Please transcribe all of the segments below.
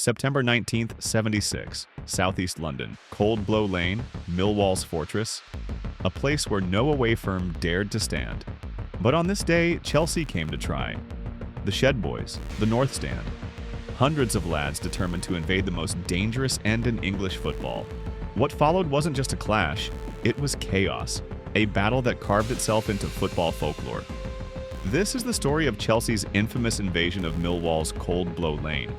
September 19th, 76, Southeast London, Cold Blow Lane, Millwall's fortress, a place where no away firm dared to stand. But on this day, Chelsea came to try. The Shed Boys, the North Stand. Hundreds of lads determined to invade the most dangerous end in English football. What followed wasn't just a clash, it was chaos, a battle that carved itself into football folklore. This is the story of Chelsea's infamous invasion of Millwall's Cold Blow Lane.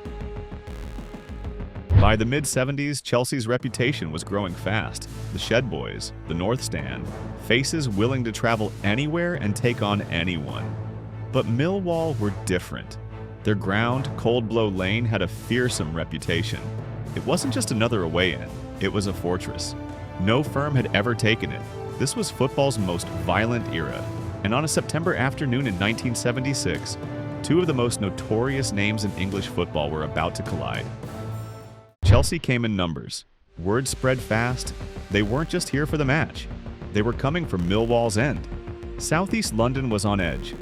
By the mid-70s, Chelsea's reputation was growing fast. The Shed Boys, the North Stand, faces willing to travel anywhere and take on anyone. But Millwall were different. Their ground, Cold Blow Lane, had a fearsome reputation. It wasn't just another away end, it was a fortress. No firm had ever taken it. This was football's most violent era. And on a September afternoon in 1976, two of the most notorious names in English football were about to collide. Chelsea came in numbers. Word spread fast. They weren't just here for the match. They were coming for Millwall's end. Southeast London was on edge.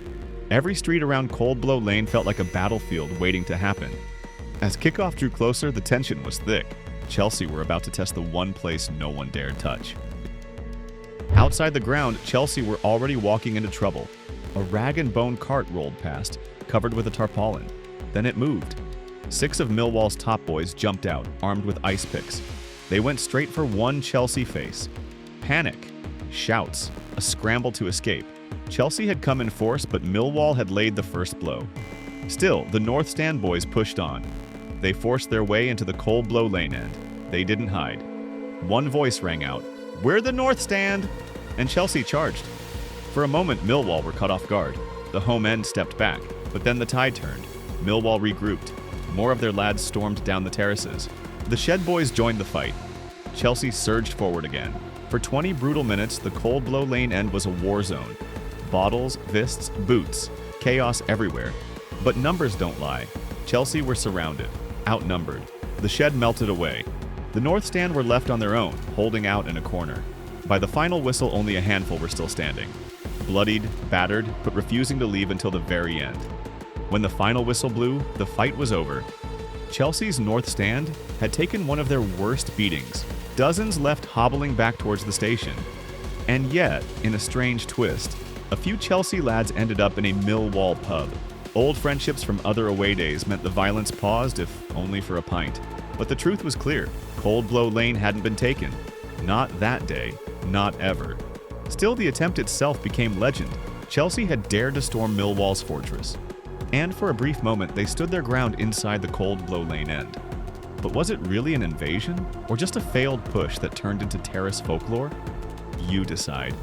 Every street around Cold Blow Lane felt like a battlefield waiting to happen. As kickoff drew closer, the tension was thick. Chelsea were about to test the one place no one dared touch. Outside the ground, Chelsea were already walking into trouble. A rag-and-bone cart rolled past, covered with a tarpaulin. Then it moved. 6 of Millwall's top boys jumped out, armed with ice picks. They went straight for one Chelsea face. Panic, shouts, a scramble to escape. Chelsea had come in force, but Millwall had laid the first blow. Still, the North Stand boys pushed on. They forced their way into the Cold Blow Lane end. They didn't hide. One voice rang out, "We're the North Stand!" And Chelsea charged. For a moment, Millwall were caught off guard. The home end stepped back, but then the tide turned. Millwall regrouped. More of their lads stormed down the terraces. The Shed Boys joined the fight. Chelsea surged forward again. For 20 brutal minutes, the Cold Blow Lane end was a war zone. Bottles, fists, boots, chaos everywhere. But numbers don't lie. Chelsea were surrounded, outnumbered. The Shed melted away. The North Stand were left on their own, holding out in a corner. By the final whistle, only a handful were still standing. Bloodied, battered, but refusing to leave until the very end. When the final whistle blew, the fight was over. Chelsea's North Stand had taken one of their worst beatings. Dozens left hobbling back towards the station. And yet, in a strange twist, a few Chelsea lads ended up in a Millwall pub. Old friendships from other away days meant the violence paused, if only for a pint. But the truth was clear. Cold Blow Lane hadn't been taken. Not that day. Not ever. Still, the attempt itself became legend. Chelsea had dared to storm Millwall's fortress. And for a brief moment, they stood their ground inside the Cold Blow Lane end. But was it really an invasion, or just a failed push that turned into terrace folklore? You decide.